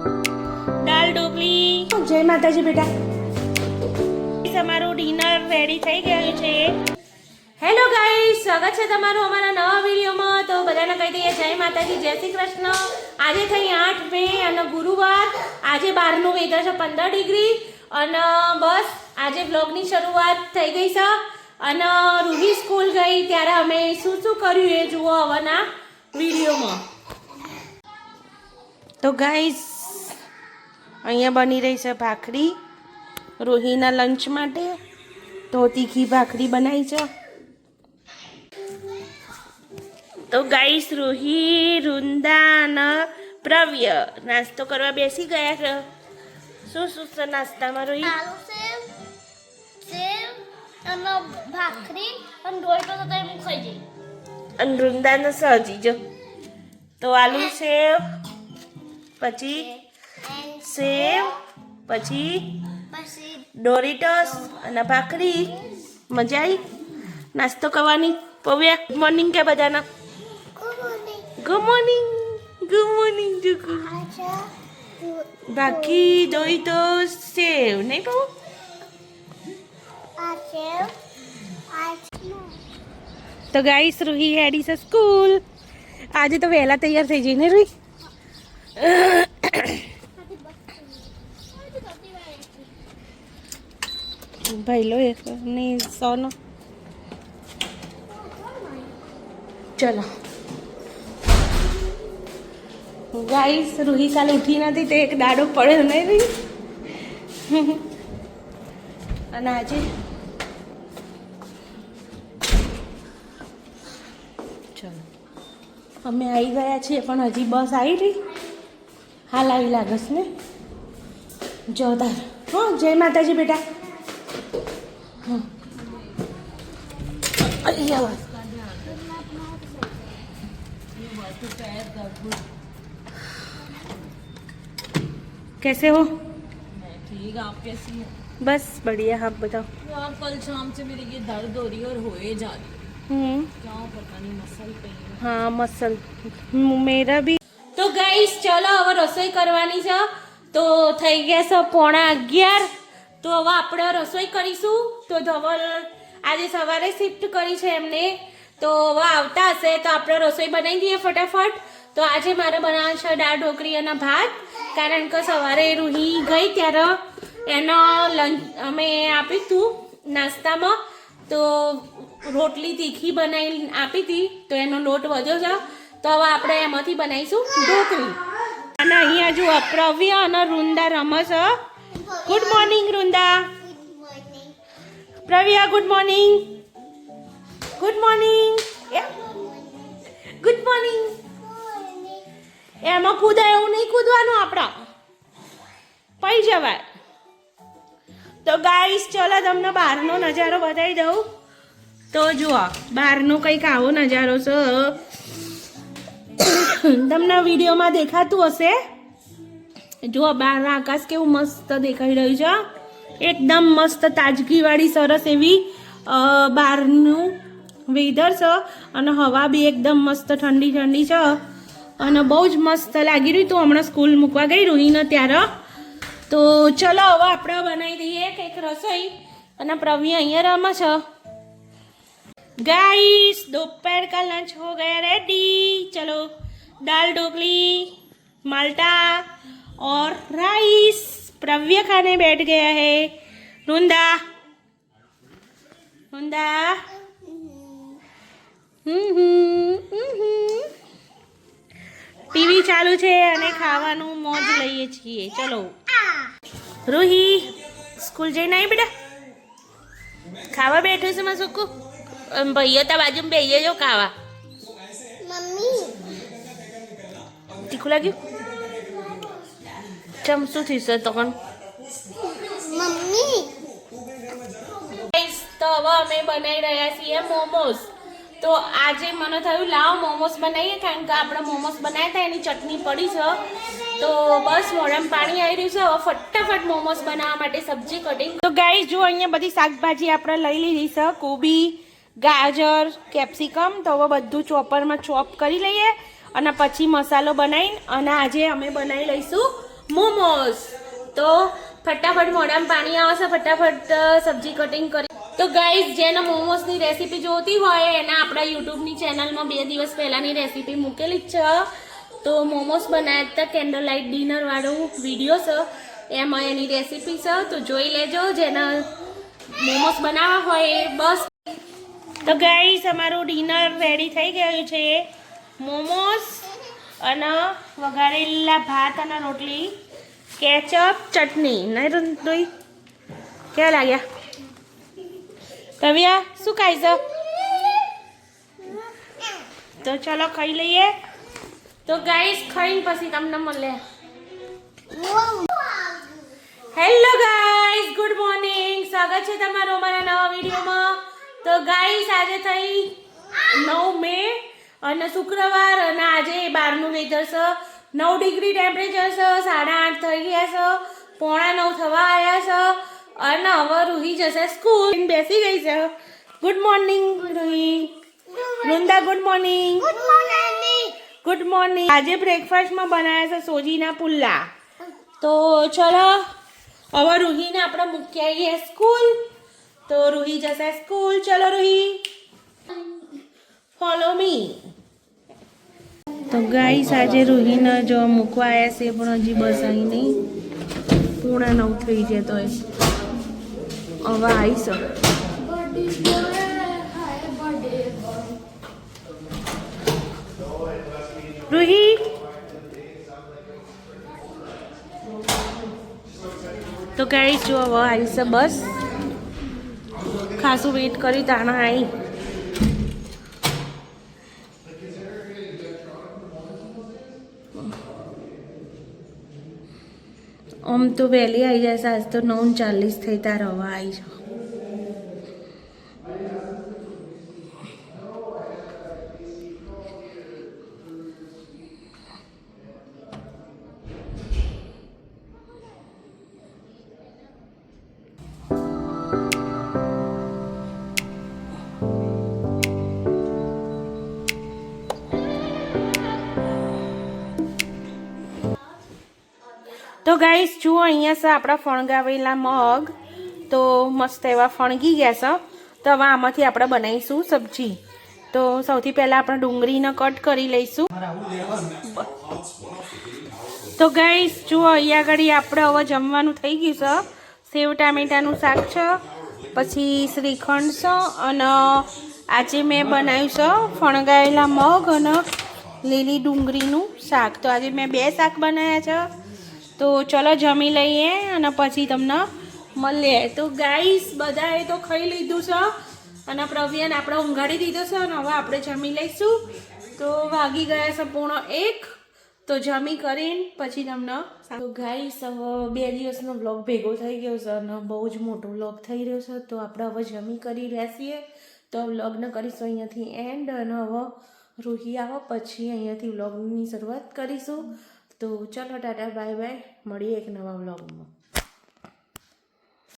દાલ ઢોકળી. જય માતાજી બેટા. તમારું ડિનર રેડી થઈ ગયું છે. હેલો ગાઈસ, સ્વાગત છે તમારું અમારા નવા વિડીયોમાં. તો બધાને કહી દઈએ જય માતાજી, જય શ્રી કૃષ્ણ. આજે થઈ 8 મે અને ગુરુવાર. આજે બહારનું વેધર છે 15 ડિગ્રી અને બસ આજે બ્લોગની શરૂઆત થઈ ગઈ છે. અને રૂહી સ્કૂલ ગઈ ત્યારે અમે શું શું કર્યું એ જુઓ હવેના વિડીયોમાં. તો ગાઈસ અહીંયા બની રહી છે ભાખરી રોહીના લંચ માટે. તો તીખી ભાખરી બનાવી છે. તો ગાઈસ રોહી, વૃંદા અને પ્રવ્ય નાસ્તો કરવા બેસી ગયા છે. શું શું છે નાસ્તામાં રોહી? આલુ સેવ અને ભાખરી અને રોટલો તો તમે ખાઈ જઈ. અને વૃંદાને સહજી જો તો આલુ સેવ, પછી સેવ, પછી ડોરિટોસ અને ભાખરી. મજા આવી નાસ્તો કરવાની. પવ્યા ગુડ મોર્નિંગ કે બધાના? Good morning. ગુડ મોર્નિંગ જુકુ. બાકી ડોરિટોસ સેવ નહીં પવ? તો ગાઈસ રૂહી હેડી છે સ્કૂલ. આજે તો વહેલા તૈયાર થઈ જઈને રૂહી. ભાઈ લો એક ની સોનો. ચલો ગાઈસ રૂહી કાલે ઉઠી નથી તો એક દાડો પડ્યો નહીં રહી. અને આજે ચલો અમે આવી ગયા છીએ પણ હજી બસ આવી રહી. હાલ આવી લાગસ ને જોરદાર. હા જય માતાજી બેટા. હા અહીંયા कैसे हो? मैं ठीक, आप कैसी हैं? बस बढ़िया. आप बताओ. यार कल शाम से मेरी ये दर्द हो रही है और होए जा रही है. क्या पता नहीं मसल पे है. हाँ मसल मेरा भी. तो गाइस चलो હવે રસોઈ કરવાની છે. તો થઈ ગયા છે 11:15. તો હવે આપણે રસોઈ કરીશું. તો ધવલ આજે સવારે શિફ્ટ કરી છે એમને. તો હવે આવતા હશે તો આપણે રસોઈ બનાવી દઈએ ફટાફટ. તો આજે મારે બનાવવાનું છે દાળ ઢોકળી અને ભાત. કારણ કે સવારે રૂહી ગઈ ત્યારે એનો લંચ અમે આપ્યું હતું નાસ્તામાં. તો રોટલી તીખી બનાવી આપી હતી તો એનો લોટ વધ્યો છે. તો હવે આપણે એમાંથી બનાવીશું ઢોકળી. અને અહીંયા જુઓ પ્રવ્ય અને વૃંદા રમે છે. Good morning Vrinda. Pravya good morning. Good morning. Good morning. એમાં કૂદાય એવું નહીં કૂદવાનું, આપણા પડી જવાય. તો ગાઈસ ચલો તમને બહારનો નજારો બતાવી દઉં. તો જુઓ બહારનો કંઈક આવો નજારો છે. તમને વિડીયોમાં દેખાતું હશે. જુઓ બહાર આકાશ કેવું મસ્ત દેખાઈ રહ્યું છે. એકદમ મસ્ત તાજગીવાળી સરસ એવી બહારનું વેધર છે. અને હવા બી એકદમ મસ્ત ઠંડી ઠંડી છે. અને બહુ જ મસ્ત લાગી રહ્યું. તો હમણાં સ્કૂલ મૂકવા ગઈ રૂહીને ત્યારે. તો ચલો હવે આપણે બનાવી દઈએ કંઈક રસોઈ. અને પ્રવી અહીંયા રમે છે. गाइस दोपहर का लंच हो गया रेडी. चलो दाल ढोकली, माल्टा और राइस. प्रव्य खाने बैठ गया है. रुंदा रुंदा ટીવી ચાલુ છે અને ખાવાનું મોજ લઈએ છીએ. ચલો રૂહી સ્કૂલ જઈને આવી બેટા? ખાવા બેઠું છે માં સુકુ. ભાઈઓ તા બાજુમાં બેહીએ જો ખાવા. મમ્મી તીખું લાગ્યું? ચમ શું થયું તો પણ મમ્મી તો હવે અમે બનાવી રહ્યા છીએ મોમોસ. તો આજે મને થયું લાવ મોમોસ બનાવીએ કારણ કે આપણે મોમોસ બનાવ્યા હતા એની ચટણી પડી છે. તો બસ મોઢામાં પાણી આવી રહ્યું છે. હવે ફટાફટ મોમોસ બનાવવા માટે સબ્જી કટિંગ. તો ગાઈસ જો અહીંયા બધી શાકભાજી આપણે લઈ લીધી છે. કોબી, ગાજર, કેપ્સિકમ. તો હવે બધું ચોપરમાં ચોપ કરી લઈએ અને પછી મસાલો બનાવીને અને આજે અમે બનાવી લઈશું મોમોસ. તો ફટાફટ મોઢામાં પાણી આવશે, ફટાફટ સબ્જી કટિંગ કરી. તો ગાઈઝ જેને મોમોસની રેસીપી જોતી હોય એના આપણા યુટ્યુબની ચેનલમાં 2 દિવસ પહેલાંની રેસીપી મૂકેલી જ છે. તો મોમોસ બનાવ્યા હતા, કેન્ડલ લાઇટ ડિનરવાળું વિડીયો છે, એમાં એની રેસીપી છે, તો જોઈ લેજો. જેને મોમોસ બનાવવા હોય એ બસ. તો ગાઈઝ અમારું ડિનર રેડી થઈ ગયું છે. મોમોસ અને વઘારેલા ભાત અને રોટલી, કેચઅપ, ચટણી. નહીં રોઈ કેવા લાગ્યા? કવ્યા શું ખાઈ છે? તો ચલો ખાઈ લઈએ. તો ગાઈસ ખાઈને પછી તમને મળે. Hello guys, good morning. સ્વાગત છે તમારું અમારા નવા વિડીયોમાં. તો ગાઈસ આજે થઈ 9 મે અને શુક્રવાર, અને આજે બહારનું વેધર છે. 9 ડિગ્રી ટેમ્પરેચર છે, 8:30 થઈ ગયા છે, 8:45 થવા આવ્યા છે. અને હવે રૂહી જશે સ્કૂલ. બેસી ગઈ છે. Good morning Ruhi. Vrinda good morning. Good morning. આજે બ્રેકફાસ્ટમાં બનાવ્યા છે સોજીના પુલ્લા. તો ચલો હવે રૂહીને આપણે મૂકી આવીએ સ્કૂલ. તો રૂહી જશે સ્કૂલ. ચલો રૂહી, ફોલો મી. તો ગાઈસ આજે રૂહીને જો મૂકવા આવ્યા છે, પણ હજી બસ આવી નહીં. 8:45 થઈ જાય તો હવે આવીશ. રૂહી તો ગાઈસ જો હવે આવીશ બસ. ખાસું વેઇટ કરી તાણા આવી. આમ તો વહેલી આવી જાય છે, આજ તો 9:40 થઈ, તાર હવે આવી છે. તો ગાઈસ જુઓ, અહીંયા છે આપણા ફણગાવેલા મગ. તો મસ્ત એવા ફણગી ગયા છે. તો હવે આમાંથી આપણે બનાવીશું સબ્જી. તો સૌથી પહેલાં આપણે ડુંગળીને કટ કરી લઈશું. તો ગાઈસ જુઓ, અહીંયા આગળ આપણે હવે જમવાનું થઈ ગયું છે. સેવ ટામેટાનું શાક છે, પછી શ્રીખંડ છે, અને આજે મેં બનાવ્યું છે ફણગાવેલા મગ અને લીલી ડુંગળીનું શાક. તો આજે મેં 2 શાક બનાવ્યા છે. તો ચલો જમી લઈએ અને પછી તમને મળીએ. તો ગાઈસ બધાએ તો ખાઈ લીધું છે અને પ્રવ્યાને આપણે ઊંઘાડી દીધો છે, અને હવે આપણે જમી લઈશું. તો વાગી ગયા છે 1:45. તો જમી કરીને પછી તમને. તો ગાઈસ હવે 2 દિવસનો વ્લોગ ભેગો થઈ ગયો છે અને બહુ જ મોટો વ્લોગ થઈ રહ્યો છે. તો આપણે હવે જમી કરી બેસીએ. તો વ્લોગને કરીશું અહીંયાથી એન્ડ, અને હવે રૂહી આવો પછી અહીંયાથી વ્લોગની શરૂઆત કરીશું. તો ચલો ટાટા બાય બાય, મળીએ એક નવા વ્લોગમાં.